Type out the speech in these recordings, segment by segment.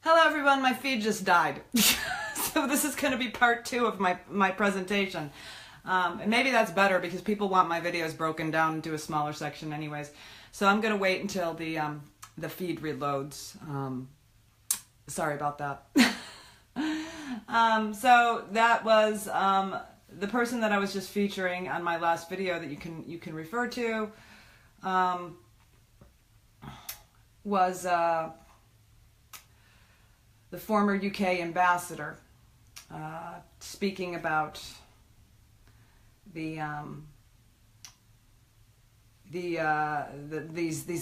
Hello everyone, my feed just died. So this is going to be part 2 of my presentation. And maybe that's better because people want my videos broken down into a smaller section anyways. So I'm going to wait until the feed reloads. Sorry about that. So that was the person that I was just featuring on my last video that you can refer to was the former UK ambassador speaking about these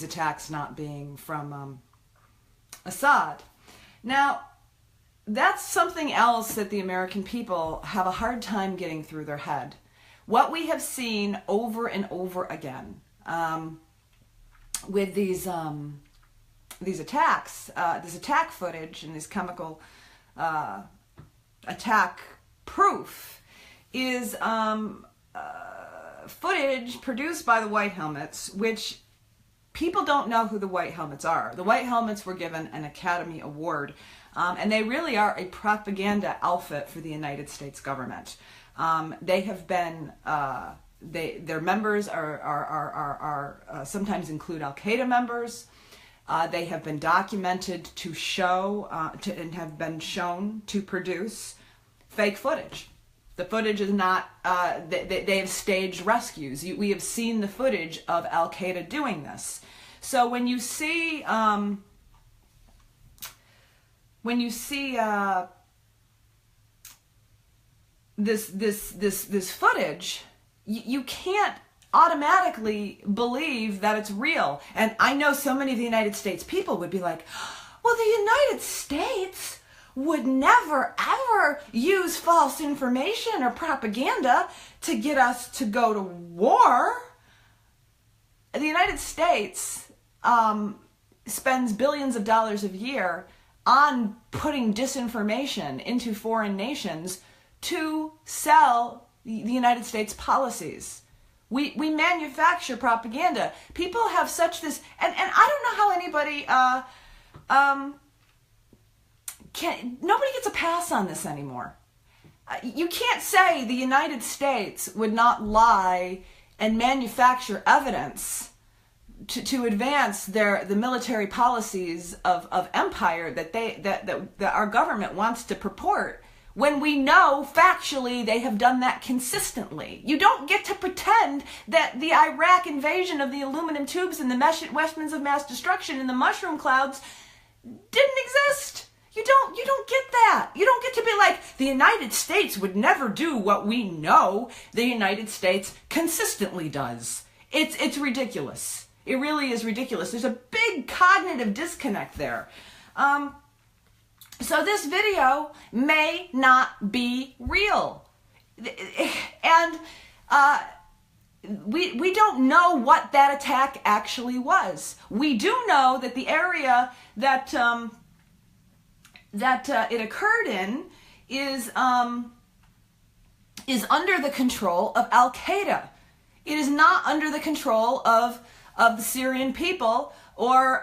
attacks not being from Assad. Now, that's something else that the American people have a hard time getting through their head. What we have seen over and over again with these attacks, this attack footage and this chemical attack proof is footage produced by the White Helmets, which people don't know who the White Helmets are. The White Helmets were given an Academy Award, and they really are a propaganda outfit for the United States government. They have been, their members are sometimes include Al-Qaeda members. They have been documented to show, and have been shown to produce fake footage. The footage is not, they have staged rescues. We have seen the footage of Al-Qaeda doing this. So when you see this footage, you can't automatically believe that it's real. And I know so many of the United States people would be like, well, the United States would never ever use false information or propaganda to get us to go to war. The United States spends billions of dollars a year on putting disinformation into foreign nations to sell the United States policies. We manufacture propaganda. People have such this, and I don't know how anybody, nobody gets a pass on this anymore. You can't say the United States would not lie and manufacture evidence to advance the military policies of empire that our government wants to purport, when we know factually they have done that consistently. You don't get to pretend that the Iraq invasion of the aluminum tubes and the weapons of mass destruction and the mushroom clouds didn't exist. You don't get that. You don't get to be like, the United States would never do what we know the United States consistently does. It's ridiculous. It really is ridiculous. There's a big cognitive disconnect there. So this video may not be real. And we don't know what that attack actually was. We do know that the area that it occurred in is under the control of Al-Qaeda. It is not under the control of the Syrian people or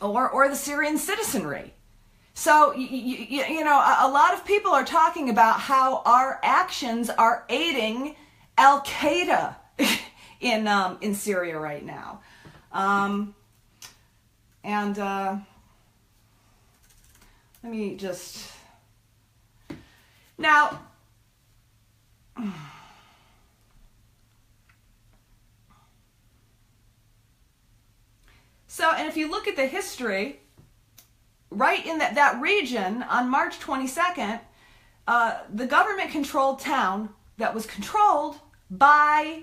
the Syrian citizenry. So, you know, a lot of people are talking about how our actions are aiding Al-Qaeda in Syria right now. Let me just... Now... So, and if you look at the history, right in that region, on March 22nd, the government-controlled town that was controlled by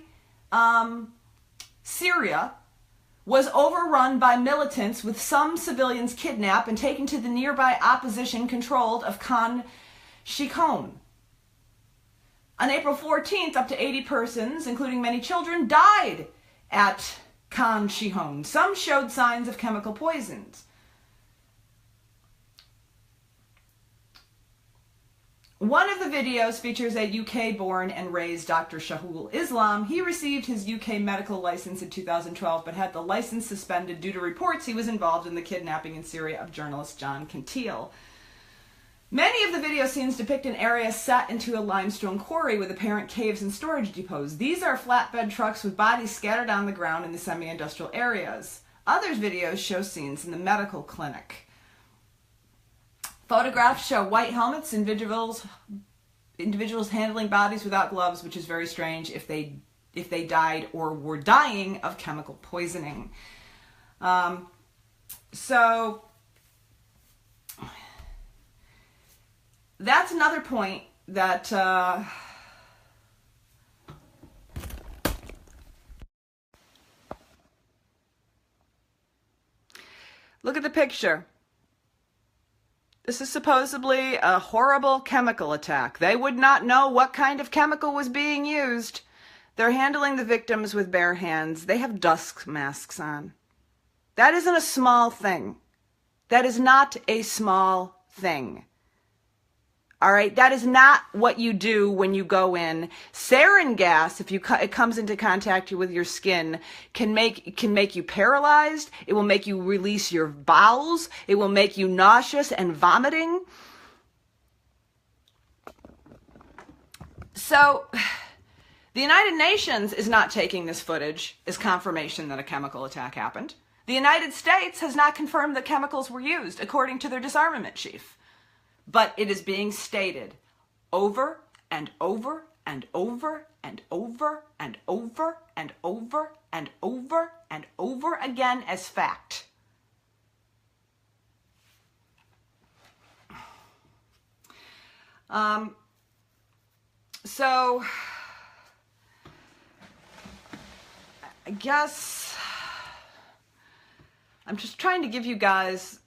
Syria was overrun by militants, with some civilians kidnapped and taken to the nearby opposition controlled of Khan Sheikhoun. On April 14th, up to 80 persons, including many children, died at Khan Sheikhoun. Some showed signs of chemical poisons. One of the videos features a UK-born and raised Dr. Shahul Islam. He received his UK medical license in 2012, but had the license suspended due to reports he was involved in the kidnapping in Syria of journalist John Cantil. Many of the video scenes depict an area set into a limestone quarry with apparent caves and storage depots. These are flatbed trucks with bodies scattered on the ground in the semi-industrial areas. Others videos show scenes in the medical clinic. Photographs show white helmets, individuals handling bodies without gloves, which is very strange if they died or were dying of chemical poisoning. So that's another point that look at the picture. This is supposedly a horrible chemical attack. They would not know what kind of chemical was being used. They're handling the victims with bare hands. They have dust masks on. That isn't a small thing. That is not a small thing. All right, that is not what you do when you go in. Sarin gas, if it comes into contact with your skin, can make you paralyzed. It will make you release your bowels. It will make you nauseous and vomiting. So, the United Nations is not taking this footage as confirmation that a chemical attack happened. The United States has not confirmed that chemicals were used, according to their disarmament chief. But it is being stated over and over and over and over and over and over and over and over again as fact. So I guess I'm just trying to give you guys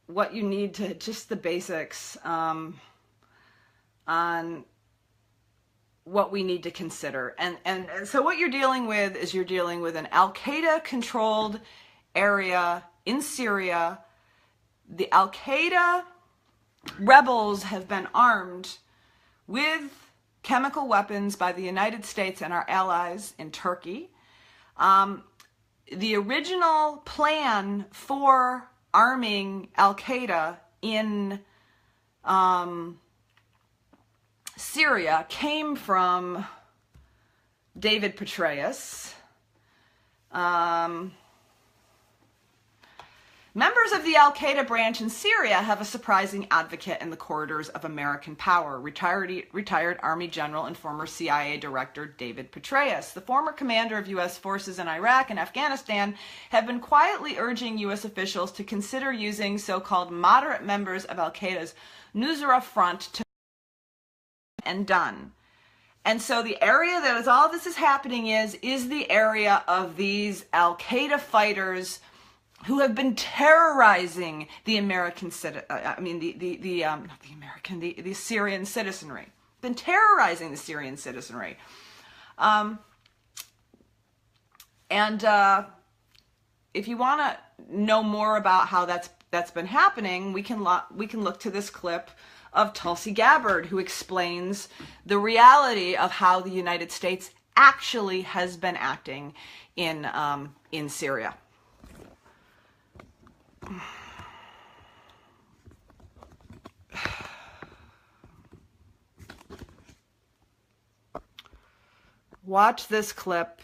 what you need to, just the basics on what we need to consider. And so what you're dealing with is you're dealing with an Al-Qaeda controlled area in Syria. The Al-Qaeda rebels have been armed with chemical weapons by the United States and our allies in Turkey. The original plan for arming Al-Qaeda in Syria came from David Petraeus. Members of the Al-Qaeda branch in Syria have a surprising advocate in the corridors of American power, retired Army General and former CIA Director David Petraeus. The former commander of U.S. forces in Iraq and Afghanistan have been quietly urging U.S. officials to consider using so-called moderate members of Al-Qaeda's Nusra Front to and done. And so the area that is all this is happening is the area of these Al-Qaeda fighters who have been terrorizing the American the Syrian citizenry. Been terrorizing the Syrian citizenry. If you want to know more about how that's been happening, we can look to this clip of Tulsi Gabbard, who explains the reality of how the United States actually has been acting in Syria. Watch this clip.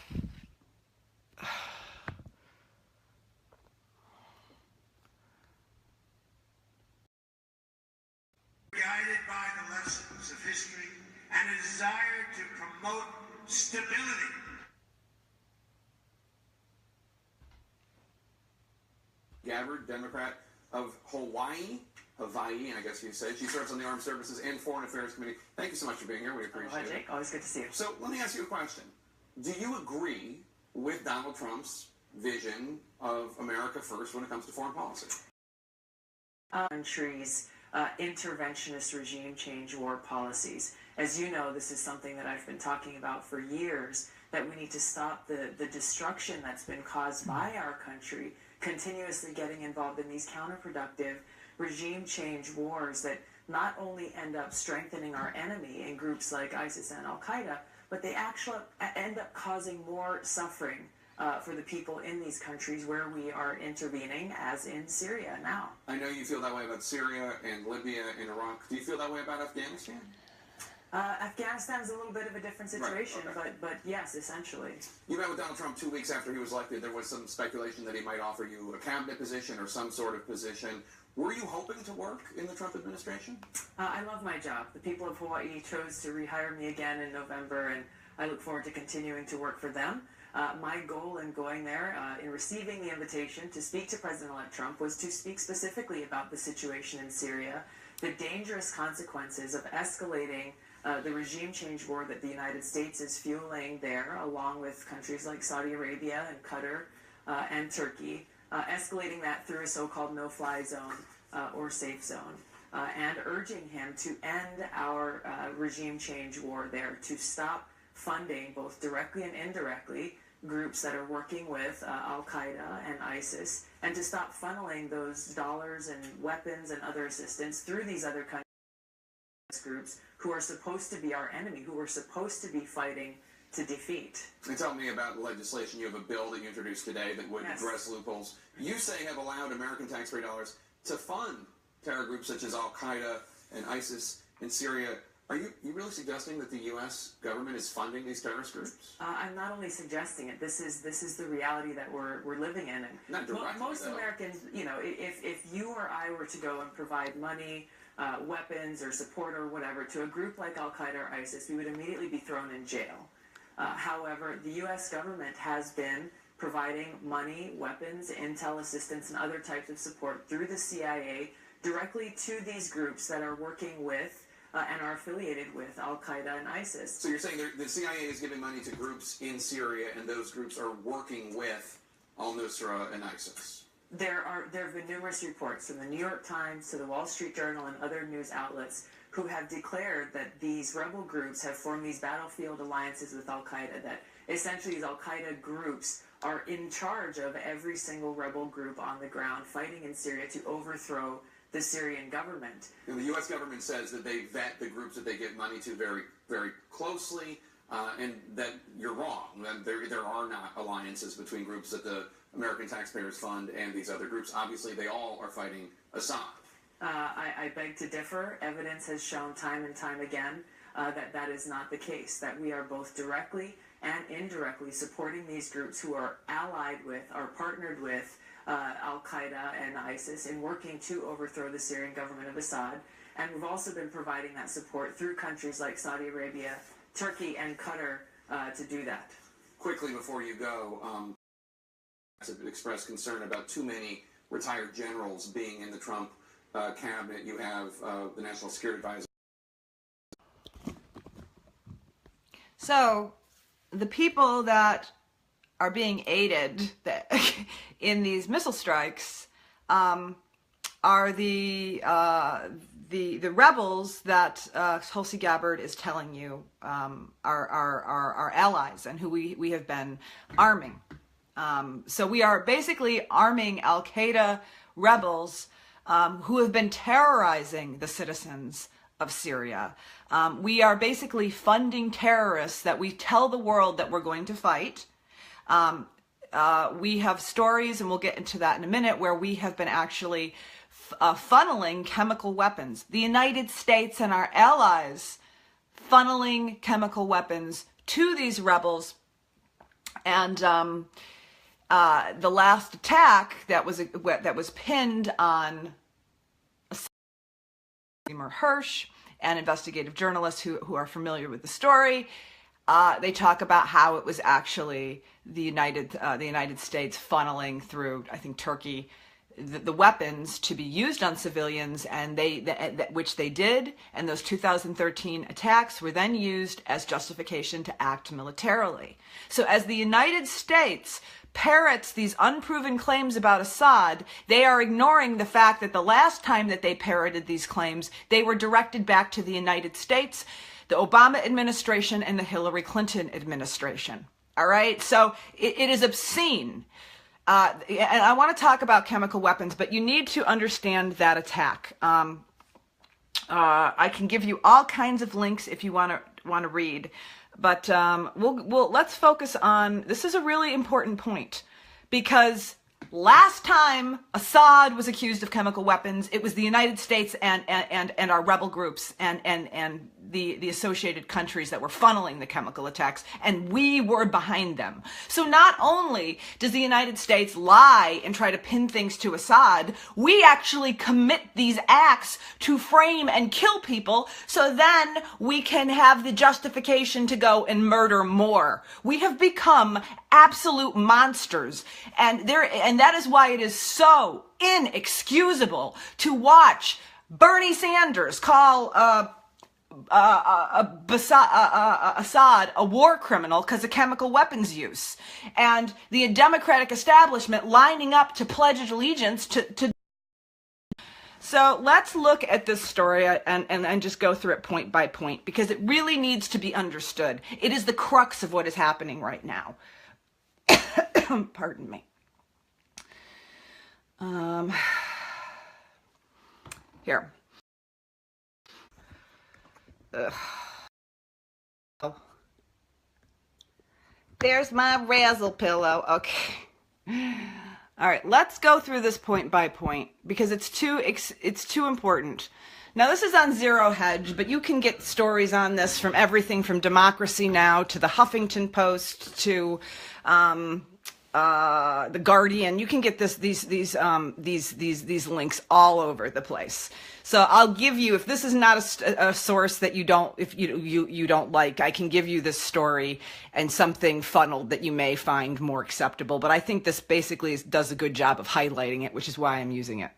Guided by the lessons of history and a desire to promote stability. Gabbard, Democrat of Hawaii, I guess you said. She serves on the Armed Services and Foreign Affairs Committee. Thank you so much for being here. We appreciate it. Jake. Always good to see you. So let me ask you a question. Do you agree with Donald Trump's vision of America first when it comes to foreign policy? Countries' interventionist regime change war policies. As you know, this is something that I've been talking about for years, that we need to stop the destruction that's been caused by our country continuously getting involved in these counterproductive regime change wars that not only end up strengthening our enemy in groups like ISIS and Al-Qaeda, but they actually end up causing more suffering for the people in these countries where we are intervening, as in Syria now. I know you feel that way about Syria and Libya and Iraq. Do you feel that way about Afghanistan? Afghanistan's a little bit of a different situation, Right, okay. but yes, essentially. You met with Donald Trump 2 weeks after he was elected. There was some speculation that he might offer you a cabinet position or some sort of position. Were you hoping to work in the Trump administration? I love my job. The people of Hawaii chose to rehire me again in November, and I look forward to continuing to work for them. My goal in going there, in receiving the invitation to speak to President-elect Trump, was to speak specifically about the situation in Syria, the dangerous consequences of escalating the regime change war that the United States is fueling there, along with countries like Saudi Arabia and Qatar and Turkey, escalating that through a so-called no-fly zone or safe zone, and urging him to end our regime change war there, to stop funding, both directly and indirectly, groups that are working with Al-Qaeda and ISIS, and to stop funneling those dollars and weapons and other assistance through these other countries, groups who are supposed to be our enemy, who we're supposed to be fighting to defeat. And tell me about legislation. You have a bill that you introduced today that would address loopholes you say have allowed American taxpayer dollars to fund terror groups such as Al-Qaeda and ISIS in Syria. Are you really suggesting that the U.S. government is funding these terrorist groups? I'm not only suggesting it. This is the reality that we're living in. And not directly, most though. Americans, if you or I were to go and provide money, weapons, or support or whatever to a group like Al-Qaeda or ISIS, we would immediately be thrown in jail. However, the U.S. government has been providing money, weapons, intel assistance, and other types of support through the CIA directly to these groups that are working with and are affiliated with Al-Qaeda and ISIS. So you're saying the CIA is giving money to groups in Syria, and those groups are working with al-Nusra and ISIS? There have been numerous reports from the New York Times to the Wall Street Journal and other news outlets who have declared that these rebel groups have formed these battlefield alliances with Al-Qaeda, that essentially these Al-Qaeda groups are in charge of every single rebel group on the ground fighting in Syria to overthrow the Syrian government. And the U.S. government says that they vet the groups that they give money to very, very closely, and that you're wrong. That there are not alliances between groups that the American taxpayers fund and these other groups. Obviously, they all are fighting Assad. I beg to differ. Evidence has shown time and time again that is not the case, that we are both directly and indirectly supporting these groups who are allied with, are partnered with Al-Qaeda and ISIS in working to overthrow the Syrian government of Assad. And we've also been providing that support through countries like Saudi Arabia, Turkey, and Qatar to do that. Quickly before you go, have expressed concern about too many retired generals being in the Trump cabinet. You have the National Security Advisor. So, the people that are being aided in these missile strikes are the rebels that Tulsi Gabbard is telling you are our allies and who we have been arming. So we are basically arming Al-Qaeda rebels who have been terrorizing the citizens of Syria. We are basically funding terrorists that we tell the world that we're going to fight. We have stories, and we'll get into that in a minute, where we have been actually funneling chemical weapons. The United States and our allies funneling chemical weapons to these rebels. And the last attack that was pinned on Hirsch and investigative journalists who are familiar with the story, they talk about how it was actually the United States funneling through, I think, Turkey, the weapons to be used on civilians, and which they did, and those 2013 attacks were then used as justification to act militarily. So as the United States parrots these unproven claims about Assad, they are ignoring the fact that the last time that they parroted these claims, they were directed back to the United States, the Obama administration, and the Hillary Clinton administration. All right? So it is obscene. And I want to talk about chemical weapons, but you need to understand that attack. I can give you all kinds of links if you want to read, but let's focus on, this is a really important point, because last time Assad was accused of chemical weapons, it was the United States and our rebel groups and the associated countries that were funneling the chemical attacks, and we were behind them. So not only does the United States lie and try to pin things to Assad, we actually commit these acts to frame and kill people, so then we can have the justification to go and murder more. We have become absolute monsters, and that is why it is so inexcusable to watch Bernie Sanders call Assad a war criminal because of chemical weapons use, and the Democratic establishment lining up to pledge allegiance to. So let's look at this story and just go through it point by point, because it really needs to be understood. It is the crux of what is happening right now. Pardon me. Here. Oh. There's my razzle pillow. Okay. All right, let's go through this point by point, because it's too important. Now, this is on Zero Hedge, but you can get stories on this from everything from Democracy Now! To the Huffington Post to the Guardian. You can get these links all over the place. So I'll give you, if this is not a source that you don't like, I can give you this story and something funneled that you may find more acceptable. But I think this basically does a good job of highlighting it, which is why I'm using it.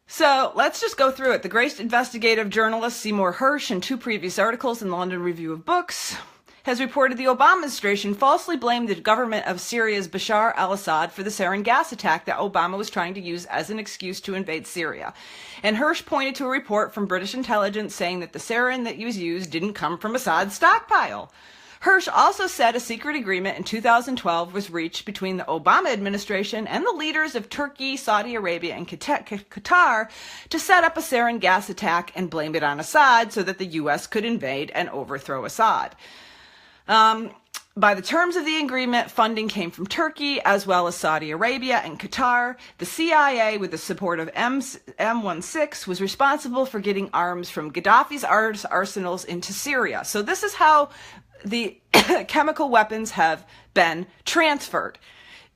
So let's just go through it. The great investigative journalist Seymour Hersh, in 2 previous articles in the London Review of Books, has reported the Obama administration falsely blamed the government of Syria's Bashar al-Assad for the sarin gas attack that Obama was trying to use as an excuse to invade Syria. And Hersh pointed to a report from British intelligence saying that the sarin that was used didn't come from Assad's stockpile. Hersh also said a secret agreement in 2012 was reached between the Obama administration and the leaders of Turkey, Saudi Arabia, and Qatar to set up a sarin gas attack and blame it on Assad so that the U.S. could invade and overthrow Assad. By the terms of the agreement, funding came from Turkey, as well as Saudi Arabia and Qatar. The CIA, with the support of M16, was responsible for getting arms from Gaddafi's arsenals into Syria. So this is how the chemical weapons have been transferred.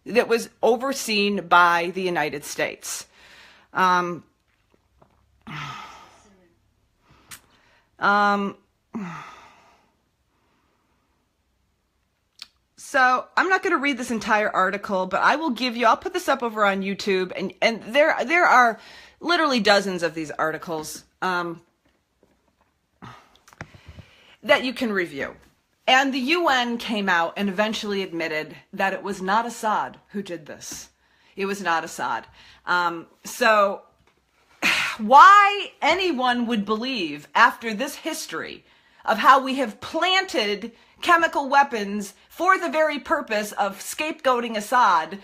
That was overseen by the United States. So I'm not going to read this entire article, but I will give you, I'll put this up over on YouTube, and there are literally dozens of these articles that you can review. And the UN came out and eventually admitted that it was not Assad who did this. It was not Assad. So why anyone would believe, after this history of how we have planted chemical weapons for the very purpose of scapegoating Assad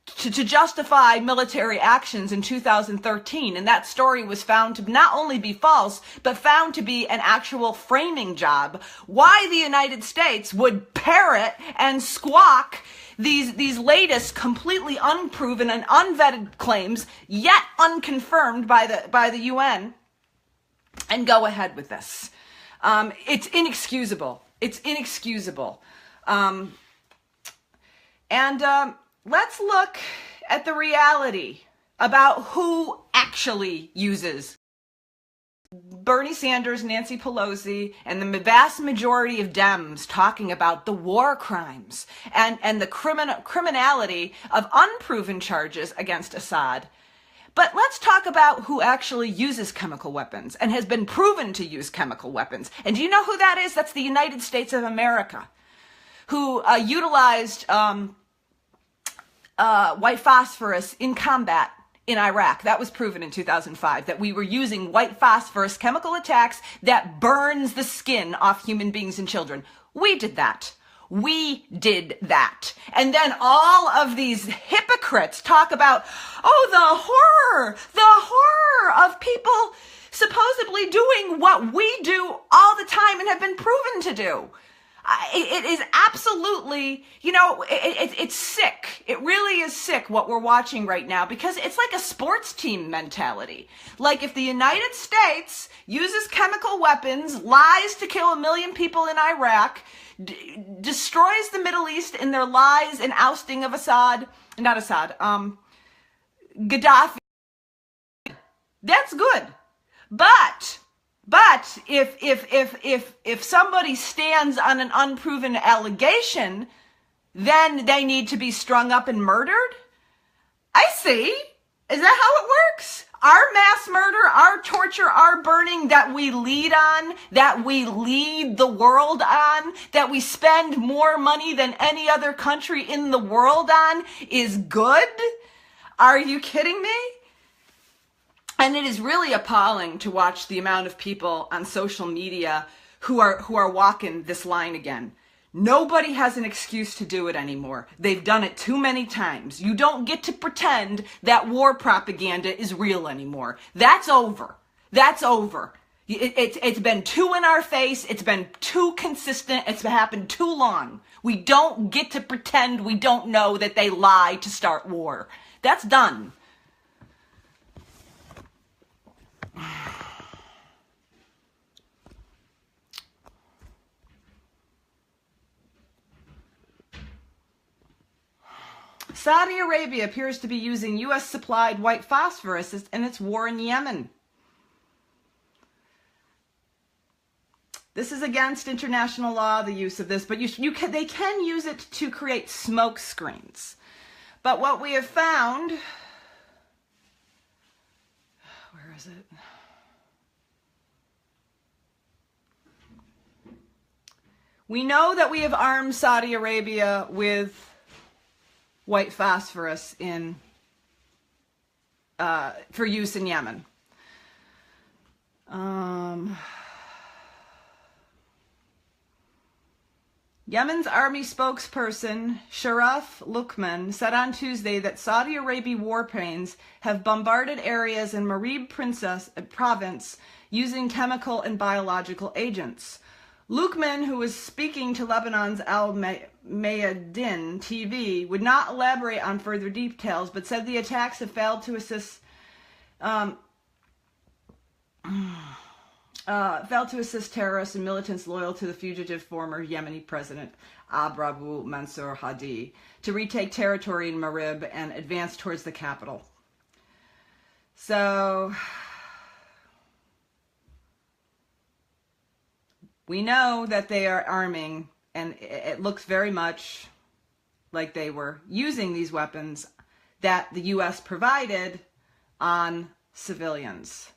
to justify military actions in 2013, and that story was found to not only be false, but found to be an actual framing job, why the United States would parrot and squawk these latest completely unproven and unvetted claims, yet unconfirmed by the UN, and go ahead with this. It's inexcusable. It's inexcusable. Let's look at the reality about who actually uses. Bernie Sanders, Nancy Pelosi, and the vast majority of Dems talking about the war crimes and the criminality of unproven charges against Assad. But let's talk about who actually uses chemical weapons and has been proven to use chemical weapons. And do you know who that is? That's the United States of America, who utilized white phosphorus in combat in Iraq. That was proven in 2005, that we were using white phosphorus chemical attacks that burns the skin off human beings and children. We did that. We did that. And then all of these hypocrites talk about, oh, the horror of people supposedly doing what we do all the time and have been proven to do. It is absolutely, it's sick. It really is sick what we're watching right now, because it's like a sports team mentality. Like if the United States uses chemical weapons, lies to kill 1 million people in Iraq, destroys the Middle East in their lies and ousting of Gaddafi, that's good. But if somebody stands on an unproven allegation, then they need to be strung up and murdered? I see. Is that how it works? Our mass murder, our torture, our burning that we lead on, that we lead the world on, that we spend more money than any other country in the world on is good? Are you kidding me? And it is really appalling to watch the amount of people on social media who are walking this line again. Nobody has an excuse to do it anymore. They've done it too many times. You don't get to pretend that war propaganda is real anymore. That's over. That's over. It's been too in our face. It's been too consistent. It's happened too long. We don't get to pretend we don't know that they lie to start war. That's done. Saudi Arabia appears to be using U.S. supplied white phosphorus in its war in Yemen. This is against international law, the use of this, but they can use it to create smoke screens. But what we have found, where is it? We know that we have armed Saudi Arabia with white phosphorus for use in Yemen. Yemen's army spokesperson Sharaf Luqman said on Tuesday that Saudi Arabia warplanes have bombarded areas in Marib province using chemical and biological agents. Luqman, who was speaking to Lebanon's Al Mayadin TV, would not elaborate on further details, but said the attacks have failed to assist terrorists and militants loyal to the fugitive former Yemeni president Abu Mansur Hadi to retake territory in Marib and advance towards the capital. So we know that they are arming, and it looks very much like they were using these weapons that the U.S. provided on civilians.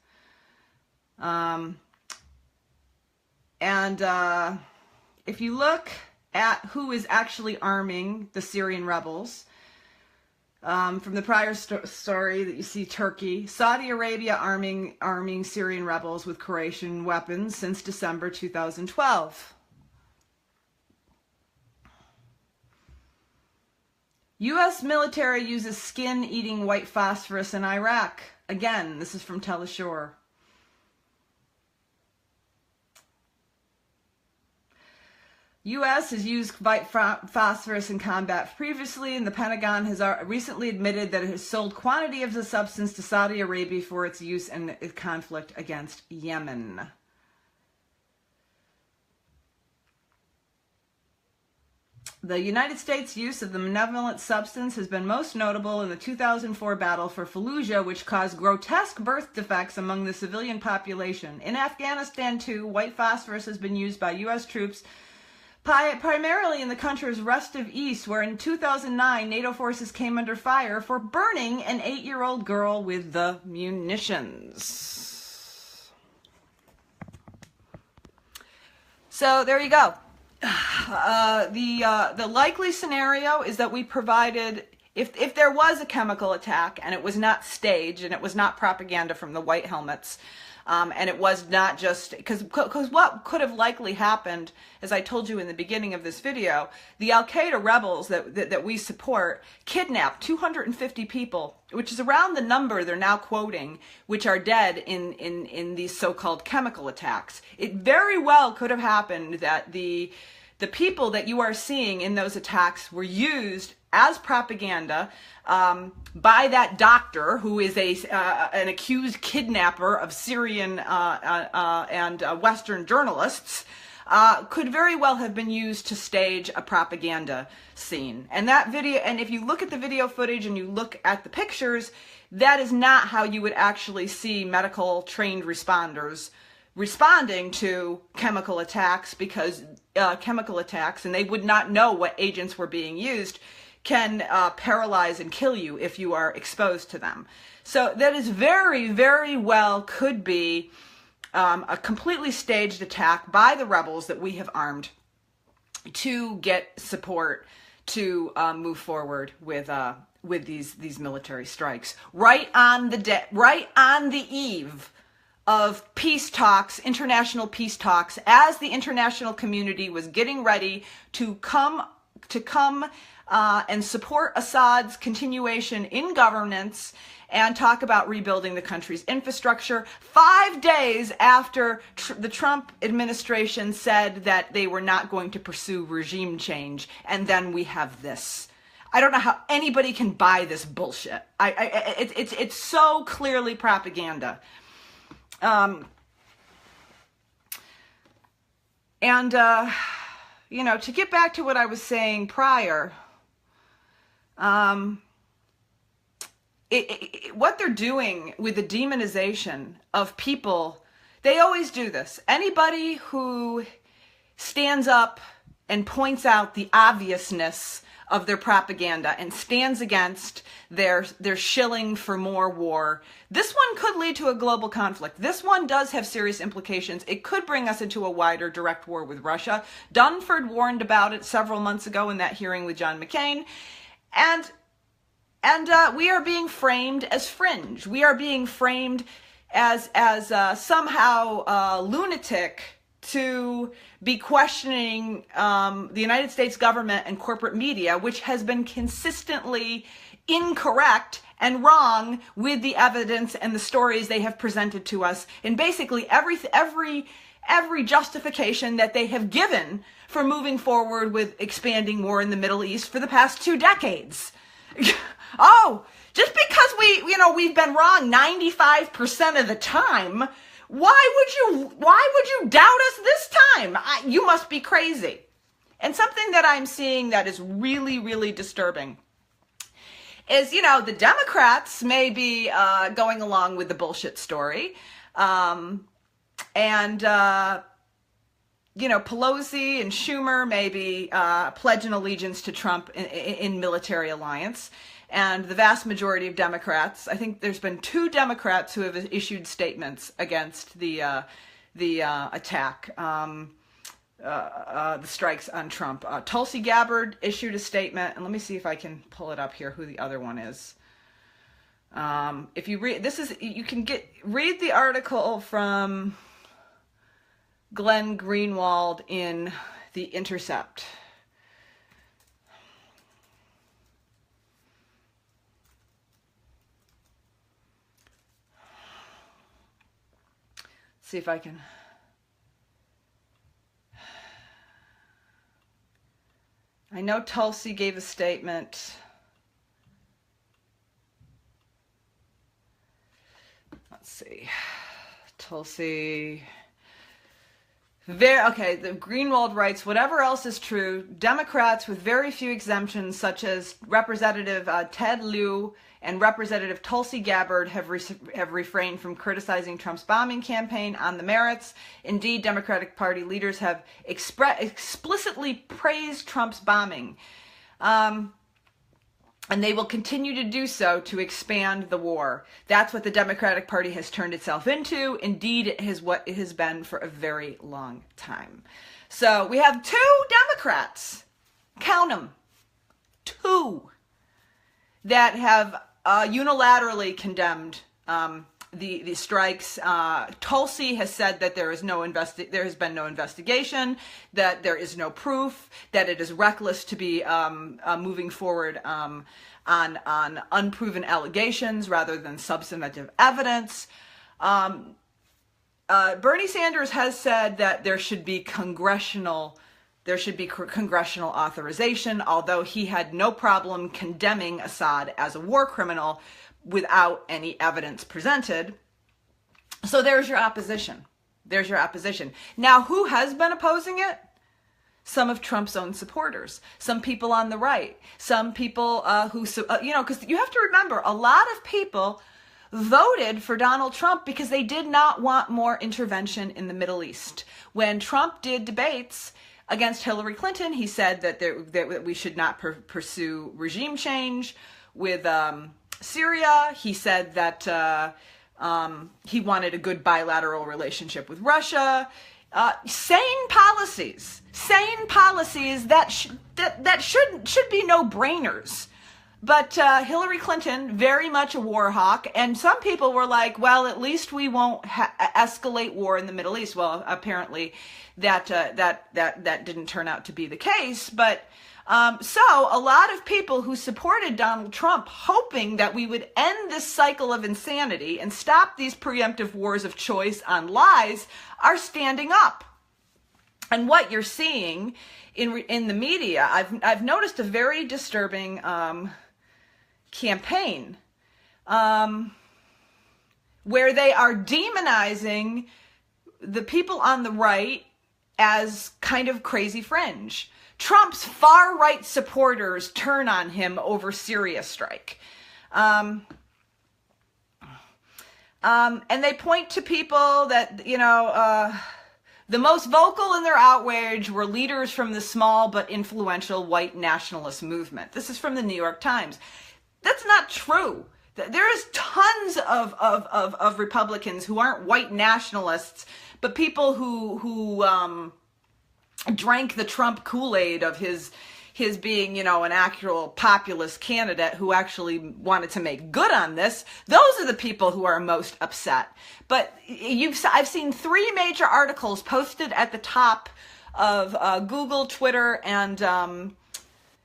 If you look at who is actually arming the Syrian rebels, from the prior story that you see Turkey, Saudi Arabia arming Syrian rebels with Croatian weapons since December 2012. U.S. military uses skin-eating white phosphorus in Iraq. Again, this is from Tel Ashur. U.S. has used white phosphorus in combat previously, and the Pentagon has recently admitted that it has sold quantity of the substance to Saudi Arabia for its use in the conflict against Yemen. The United States' use of the malevolent substance has been most notable in the 2004 battle for Fallujah, which caused grotesque birth defects among the civilian population. In Afghanistan, too, white phosphorus has been used by U.S. troops primarily in the country's restive east, where in 2009 NATO forces came under fire for burning an 8-year-old girl with the munitions. So there you go. The likely scenario is that we provided if there was a chemical attack and it was not staged and it was not propaganda from the white helmets, and it was not just, because what could have likely happened, as I told you in the beginning of this video, the Al-Qaeda rebels that we support kidnapped 250 people, which is around the number they're now quoting, which are dead in these so-called chemical attacks. It very well could have happened that the people that you are seeing in those attacks were used as propaganda by that doctor who is an accused kidnapper of Syrian and Western journalists, could very well have been used to stage a propaganda scene. And that video, and if you look at the video footage and you look at the pictures, that is not how you would actually see medical trained responders responding to chemical attacks, because chemical attacks, and they would not know what agents were being used, can paralyze and kill you if you are exposed to them. So that is very, very well could be a completely staged attack by the rebels that we have armed to get support to move forward with these military strikes right on the eve of peace talks, international peace talks, as the international community was getting ready to come and support Assad's continuation in governance and talk about rebuilding the country's infrastructure 5 days after the Trump administration said that they were not going to pursue regime change. And then we have this. I don't know how anybody can buy this bullshit. It's so clearly propaganda. You know, to get back to what I was saying prior, what they're doing with the demonization of people, they always do this. Anybody who stands up and points out the obviousness of their propaganda and stands against their shilling for more war, this one could lead to a global conflict. This one does have serious implications. It could bring us into a wider direct war with Russia. Dunford warned about it several months ago in that hearing with John McCain. And we are being framed as fringe. We are being framed as somehow lunatic to be questioning the United States government and corporate media, which has been consistently incorrect and wrong with the evidence and the stories they have presented to us in basically every justification that they have given for moving forward with expanding war in the Middle East for the past 2 decades. Oh, just because we've been wrong 95% of the time, why would you doubt us this time? You must be crazy. And something that I'm seeing that is really, really disturbing is, the Democrats may be going along with the bullshit story. Pelosi and Schumer may be pledging allegiance to Trump in military alliance. And the vast majority of Democrats, I think there's been 2 Democrats who have issued statements against the attack, the strikes on Trump. Tulsi Gabbard issued a statement, and let me see if I can pull it up here, who the other one is. If you read, read the article from Glenn Greenwald in The Intercept. See if I can. I know Tulsi gave a statement. Let's see. Tulsi. Okay, the Greenwald writes, whatever else is true, Democrats with very few exemptions, such as Representative Ted Lieu and Representative Tulsi Gabbard, have refrained from criticizing Trump's bombing campaign on the merits. Indeed, Democratic Party leaders have explicitly praised Trump's bombing. And they will continue to do so to expand the war. That's what the Democratic Party has turned itself into. Indeed, it is what it has been for a very long time. So we have 2 Democrats, count them, 2, that have unilaterally condemned the strikes. Tulsi has said that there has been no investigation, that there is no proof, that it is reckless to be moving forward on unproven allegations rather than substantive evidence. Bernie Sanders has said that there should be congressional authorization, although he had no problem condemning Assad as a war criminal without any evidence presented. So there's your opposition. Now, who has been opposing it? Some of Trump's own supporters, some people on the right, some people because you have to remember, a lot of people voted for Donald Trump because they did not want more intervention in the Middle East. When Trump did debates against Hillary Clinton, he said that we should not pursue regime change with Syria. He said that he wanted a good bilateral relationship with Russia. Sane policies that should be no-brainers. But Hillary Clinton, very much a war hawk, and some people were like, well, at least we won't escalate war in the Middle East. Well, apparently that didn't turn out to be the case. But so a lot of people who supported Donald Trump, hoping that we would end this cycle of insanity and stop these preemptive wars of choice on lies, are standing up. And what you're seeing in the media, I've noticed a very disturbing campaign where they are demonizing the people on the right as kind of crazy fringe. Trump's far-right supporters turn on him over Syria strike. And they point to people that, the most vocal in their outrage were leaders from the small but influential white nationalist movement. This is from the New York Times. That's not true. There is tons of Republicans who aren't white nationalists, but people who drank the Trump Kool-Aid of his being, an actual populist candidate who actually wanted to make good on this. Those are the people who are most upset. But I've seen 3 major articles posted at the top of Google, Twitter, and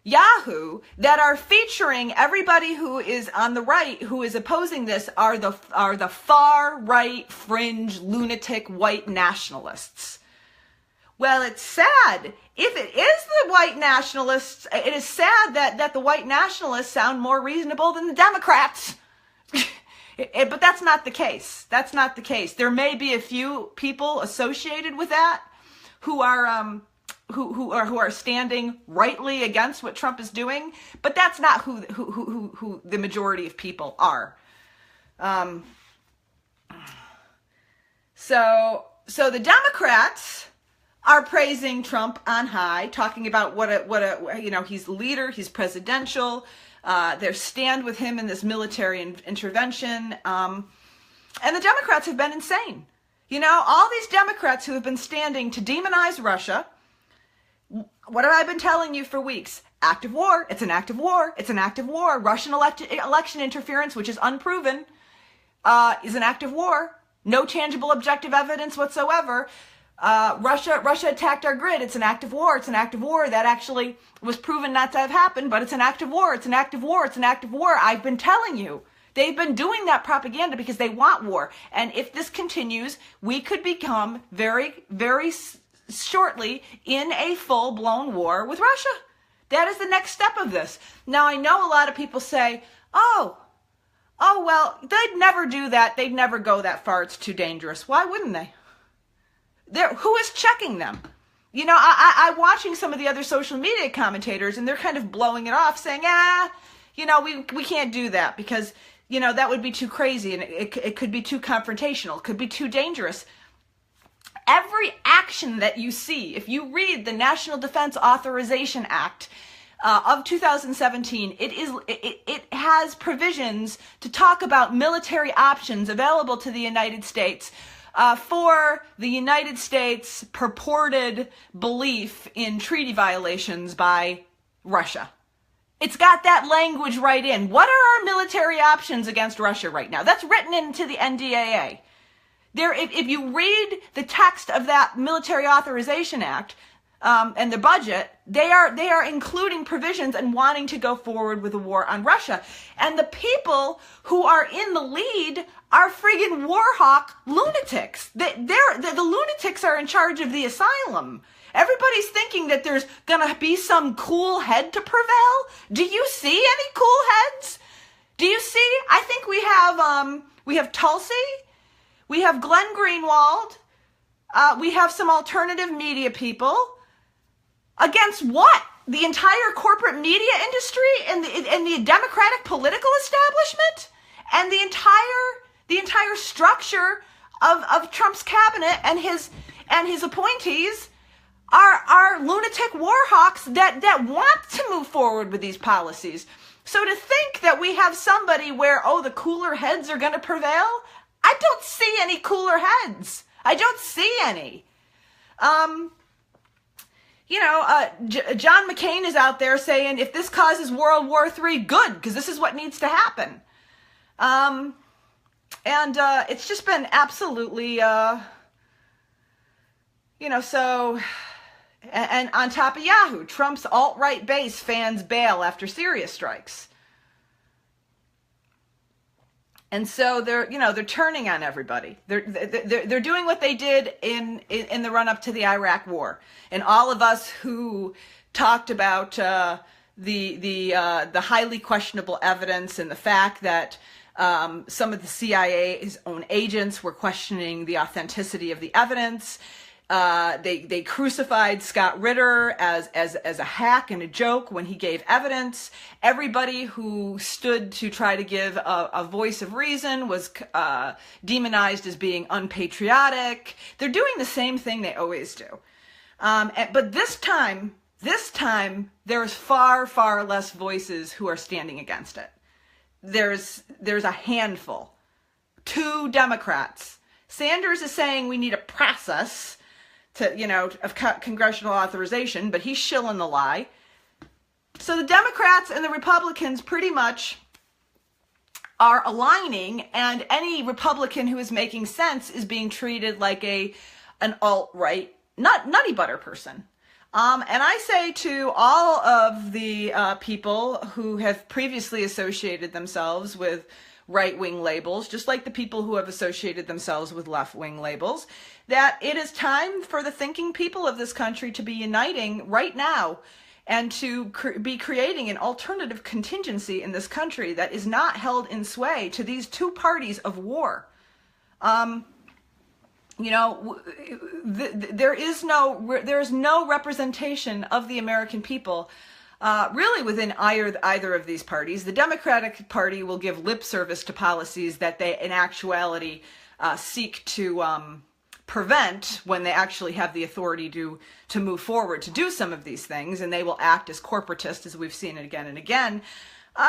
Yahoo that are featuring everybody who is on the right who is opposing this are the far right fringe lunatic white nationalists. Well, it's sad. If it is the white nationalists, it is sad that the white nationalists sound more reasonable than the Democrats. But that's not the case. That's not the case. There may be a few people associated with that who are standing rightly against what Trump is doing, but that's not who the majority of people are. So the Democrats are praising Trump on high, talking about he's leader, he's presidential, their stand with him in this military intervention, and the Democrats have been insane. All these Democrats who have been standing to demonize Russia. What have I been telling you for weeks? Act of war. It's an act of war. It's an act of war. Russian election interference, which is unproven, is an act of war. No tangible objective evidence whatsoever. Russia attacked our grid. It's an act of war. It's an act of war. That actually was proven not to have happened, but it's an act of war. It's an act of war. It's an act of war. I've been telling you. They've been doing that propaganda because they want war. And if this continues, we could become very, very shortly in a full-blown war with Russia. That is the next step of this. Now, I know a lot of people say, oh, well, they'd never do that. They'd never go that far. It's too dangerous. Why wouldn't they? Who is checking them? I'm watching some of the other social media commentators, and they're kind of blowing it off, saying, we can't do that because, that would be too crazy, and it could be too confrontational. It could be too dangerous. Every action that you see, if you read the National Defense Authorization Act of 2017, it has provisions to talk about military options available to the United States for the United States' purported belief in treaty violations by Russia. It's got that language right in. What are our military options against Russia right now? That's written into the NDAA. If you read the text of that Military Authorization Act and the budget, they are including provisions and wanting to go forward with a war on Russia. And the people who are in the lead are friggin' warhawk lunatics. The lunatics are in charge of the asylum. Everybody's thinking that there's gonna be some cool head to prevail. Do you see any cool heads? Do you see? I think we have Tulsi, we have Glenn Greenwald, we have some alternative media people. Against what? The entire corporate media industry and the Democratic political establishment and the entire structure of Trump's cabinet and his appointees are lunatic warhawks that want to move forward with these policies. So to think that we have somebody where, the cooler heads are going to prevail, I don't see any cooler heads. I don't see any. John McCain is out there saying, if this causes World War III, good, because this is what needs to happen. And it's just been absolutely, so... And on top of Yahoo, Trump's alt-right base fans bail after Syria strikes. And so they're turning on everybody. They're doing what they did in the run-up to the Iraq War. And all of us who talked about the highly questionable evidence and the fact that some of the CIA's own agents were questioning the authenticity of the evidence. They crucified Scott Ritter as a hack and a joke when he gave evidence. Everybody who stood to try to give a voice of reason was demonized as being unpatriotic. They're doing the same thing they always do. But this time, there's far, far less voices who are standing against it. There's a handful. 2 Democrats. Sanders is saying we need a process of congressional authorization, but he's shilling the lie. So the Democrats and the Republicans pretty much are aligning, and any Republican who is making sense is being treated like an alt-right nutty butter person. And I say to all of the people who have previously associated themselves with right-wing labels, just like the people who have associated themselves with left-wing labels, that it is time for the thinking people of this country to be uniting right now and to be creating an alternative contingency in this country that is not held in sway to these 2 parties of war. There is no representation of the American people really within either of these parties. The Democratic Party will give lip service to policies that they in actuality seek to prevent when they actually have the authority to move forward to do some of these things, and they will act as corporatists, as we've seen it again and again.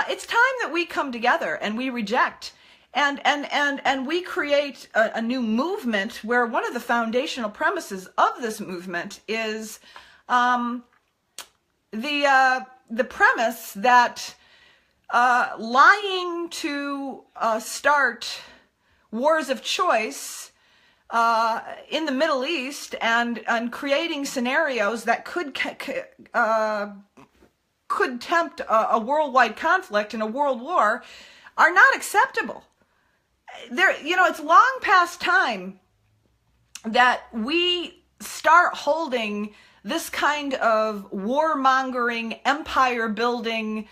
It's time that we come together and we reject and we create a new movement where one of the foundational premises of this movement is the premise that lying to start wars of choice in the Middle East and creating scenarios that could tempt a worldwide conflict and a world war are not acceptable. It's long past time that we start holding this kind of warmongering, empire-building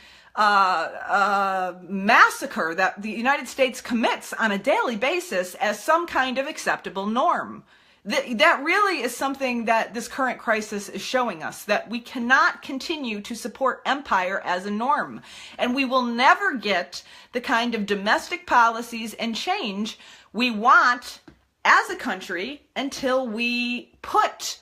massacre that the United States commits on a daily basis as some kind of acceptable norm. That really is something that this current crisis is showing us, that we cannot continue to support empire as a norm. And we will never get the kind of domestic policies and change we want as a country until we put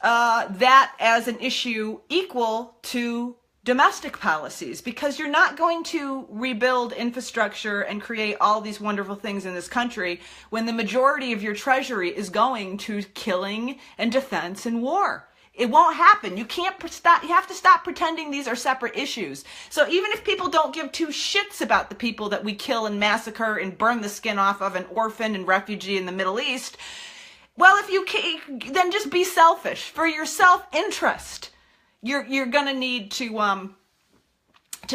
that as an issue equal to domestic policies, because you're not going to rebuild infrastructure and create all these wonderful things in this country when the majority of your treasury is going to killing and defense and war. It won't happen. You can't stop. You have to stop pretending these are separate issues. So even if people don't give two shits about the people that we kill and massacre and burn the skin off of an orphan and refugee in the Middle East, well, if you can, then just be selfish for your self-interest. You're gonna need to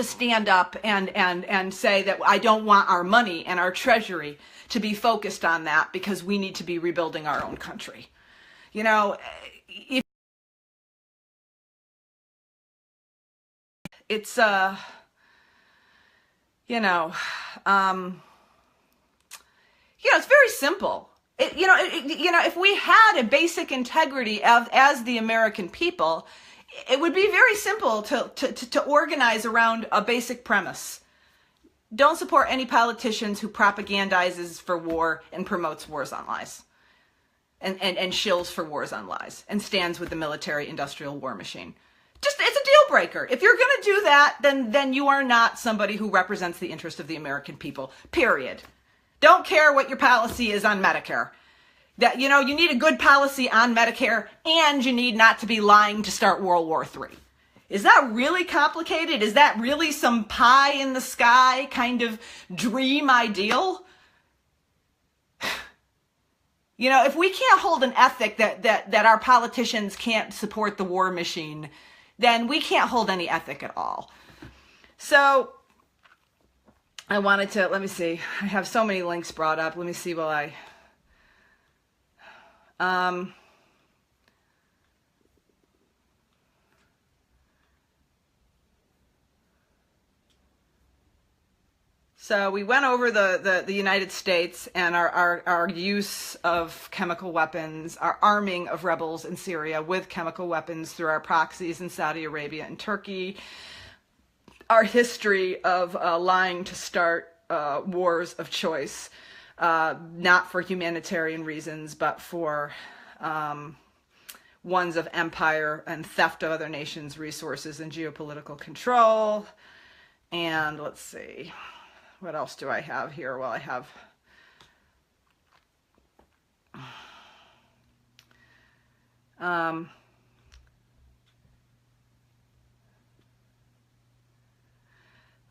stand up and say that I don't want our money and our treasury to be focused on that because we need to be rebuilding our own country. You know, it's it's very simple. If we had a basic integrity as the American people, it would be very simple to organize around a basic premise. Don't support any politicians who propagandizes for war and promotes wars on lies. And shills for wars on lies and stands with the military-industrial war machine. It's a deal breaker. If you're going to do that, then you are not somebody who represents the interest of the American people, period. Don't care what your policy is on Medicare. That, you need a good policy on Medicare, and you need not to be lying to start World War III. Is that really complicated? Is that really some pie in the sky kind of dream ideal? If we can't hold an ethic that our politicians can't support the war machine, then we can't hold any ethic at all. So I wanted to, let me see, I have so many links brought up. Let me see while I, so we went over the United States and our use of chemical weapons, our arming of rebels in Syria with chemical weapons through our proxies in Saudi Arabia and Turkey, our history of lying to start wars of choice, not for humanitarian reasons, but for ones of empire and theft of other nations' resources and geopolitical control. And let's see. What else do I have here? Well, I have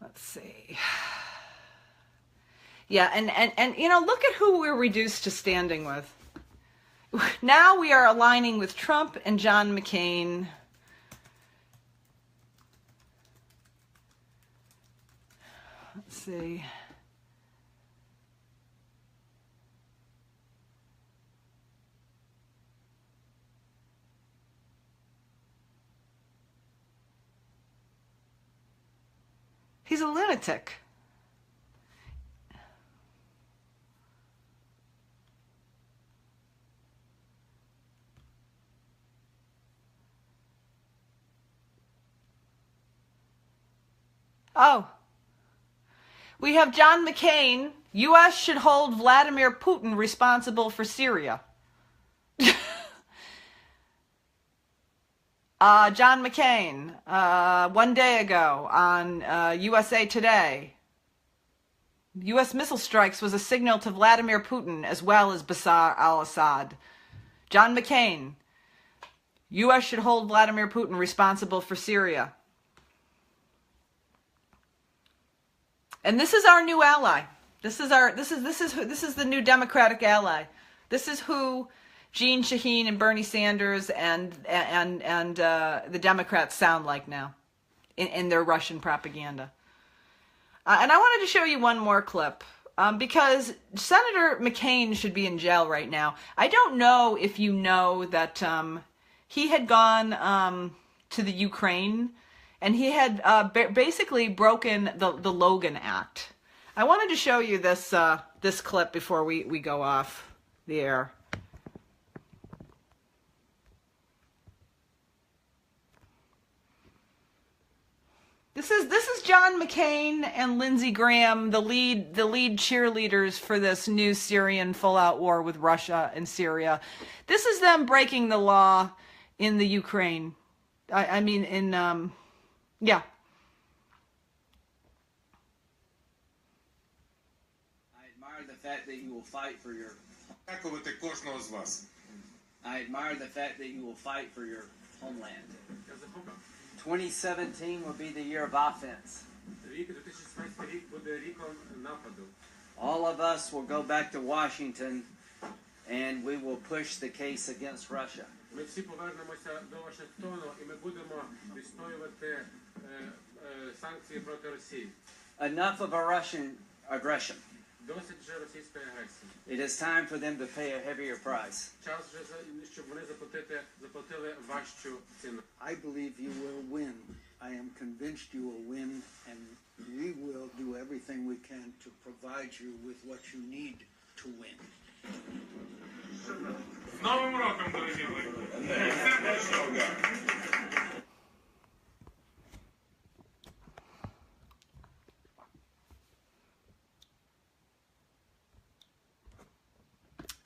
let's see. Yeah, and look at who we're reduced to standing with. Now we are aligning with Trump and John McCain. Let's see. He's a lunatic. Oh. We have John McCain. U.S. should hold Vladimir Putin responsible for Syria. John McCain, 1 day ago on USA Today. U.S. missile strikes was a signal to Vladimir Putin as well as Bashar al-Assad. John McCain, U.S. should hold Vladimir Putin responsible for Syria. And this is our new ally. This is the new Democratic ally. This is who Jeanne Shaheen and Bernie Sanders and the Democrats sound like now in their Russian propaganda. And I wanted to show you one more clip because Senator McCain should be in jail right now. I don't know if you know that he had gone to the Ukraine and he had basically broken the Logan Act. I wanted to show you this this clip before we go off the air. This is John McCain and Lindsey Graham, the lead cheerleaders for this new Syrian full-out war with Russia and Syria. This is them breaking the law in the Ukraine. Yeah. I admire the fact that you will fight for your. Дякувати кожного з вас. I admire the fact that you will fight for your homeland. 2017 will be the year of offense. Рік 2017 рік буде ріком нападу. All of us will go back to Washington and we will push the case against Russia. Ми всі повернемося до Вашингтону і ми будемо відстоювати санкції проти Росії. Enough of a Russian aggression. Досить вже російської агресії. It is time for them to pay a heavier price. Час вже, щоб вони заплатили важчу ціну. I believe you will win. I am convinced you will win, and we will do everything we can to provide you with what you need to win. З Новим роком, дорогі мої!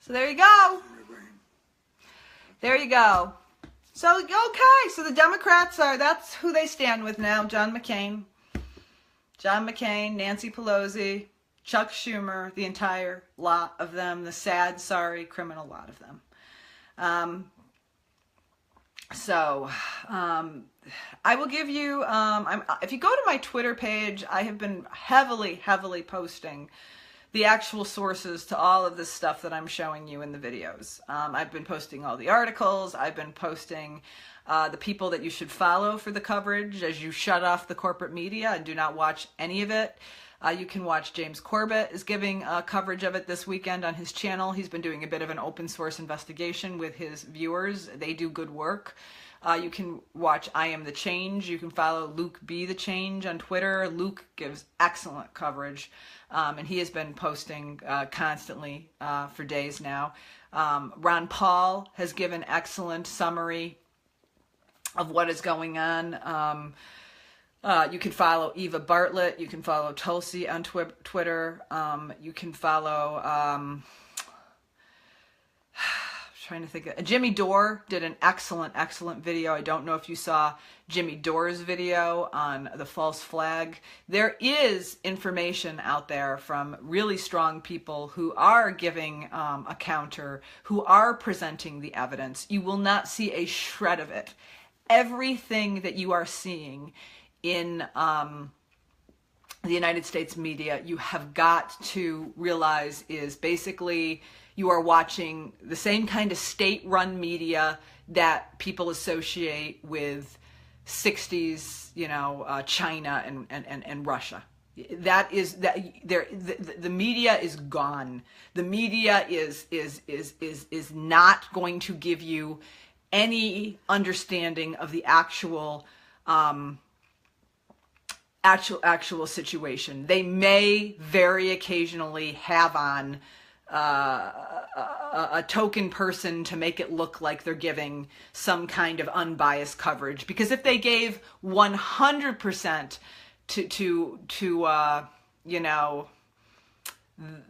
So there you go. There you go. So, okay, so the Democrats that's who they stand with now. John McCain, Nancy Pelosi, Chuck Schumer, the entire lot of them, the sad, sorry, criminal lot of them. I will give you, if you go to my Twitter page, I have been heavily posting the actual sources to all of this stuff that I'm showing you in the videos. I've been posting all the articles. I've been posting the people that you should follow for the coverage as you shut off the corporate media and do not watch any of it. You can watch James Corbett is giving coverage of it this weekend on his channel. He's been doing a bit of an open source investigation with his viewers. They do good work. You can watch I Am the Change. You can follow Luke Be the Change on Twitter. Luke gives excellent coverage, and he has been posting constantly for days now. Ron Paul has given excellent summary of what is going on. You can follow Eva Bartlett. You can follow Tulsi on Twitter. You can follow... trying to think of, Jimmy Dore did an excellent video. I don't know if you saw Jimmy Dore's video on the false flag. There is information out there from really strong people who are giving a counter, who are presenting the evidence. You will not see a shred of it. Everything that you are seeing in the United States media, you have got to realize is basically you are watching the same kind of state-run media that people associate with 60s, China and Russia. The media is gone. The media is not going to give you any understanding of the actual situation. They may very occasionally have on a token person to make it look like they're giving some kind of unbiased coverage. Because if they gave 100% to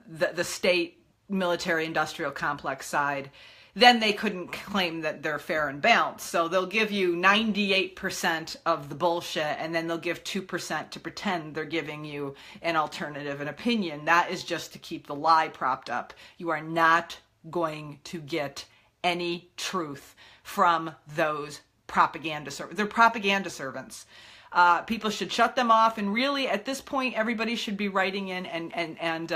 the state military industrial complex side, then they couldn't claim that they're fair and balanced. So they'll give you 98% of the bullshit, and then they'll give 2% to pretend they're giving you an alternative, an opinion. That is just to keep the lie propped up. You are not going to get any truth from those propaganda servants. They're propaganda servants. People should shut them off, and really, at this point, everybody should be writing in and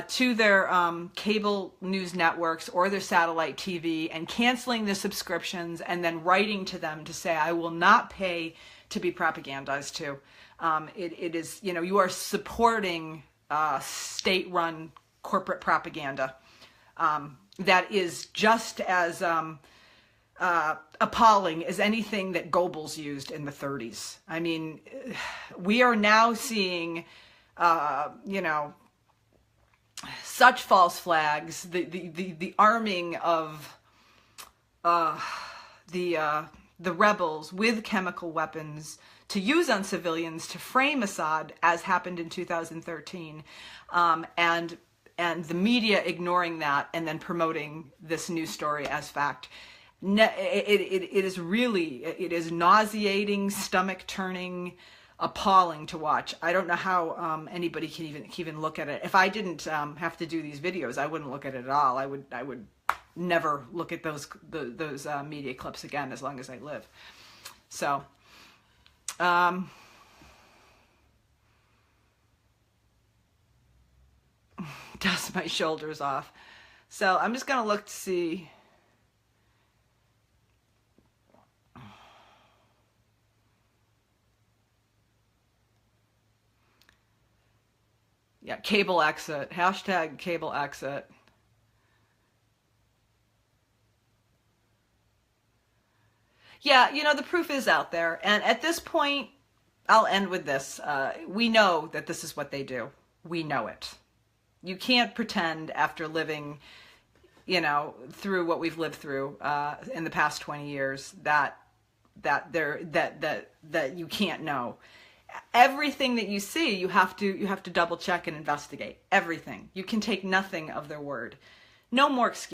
to their cable news networks or their satellite TV and canceling the subscriptions and then writing to them to say, I will not pay to be propagandized to. It is, you are supporting state-run corporate propaganda that is just as appalling as anything that Goebbels used in the 30s. I mean, we are now seeing, such false flags, the arming of the rebels with chemical weapons to use on civilians to frame Assad, as happened in 2013, and the media ignoring that and then promoting this news story as fact. It is nauseating, stomach turning, appalling to watch. I don't know how anybody can even look at it. If I didn't have to do these videos, I wouldn't look at it at all. I would never look at those media clips again as long as I live. So, dust my shoulders off. So I'm just going to look to see. Yeah, cable exit. Hashtag cable exit. Yeah, you know, the proof is out there. And at this point, I'll end with this. We know that this is what they do. We know it. You can't pretend after living, you know, through what we've lived through in the past 20 years that you can't know. Everything that you see, you have to double check and investigate. Everything. You can take nothing of their word. No more excuses.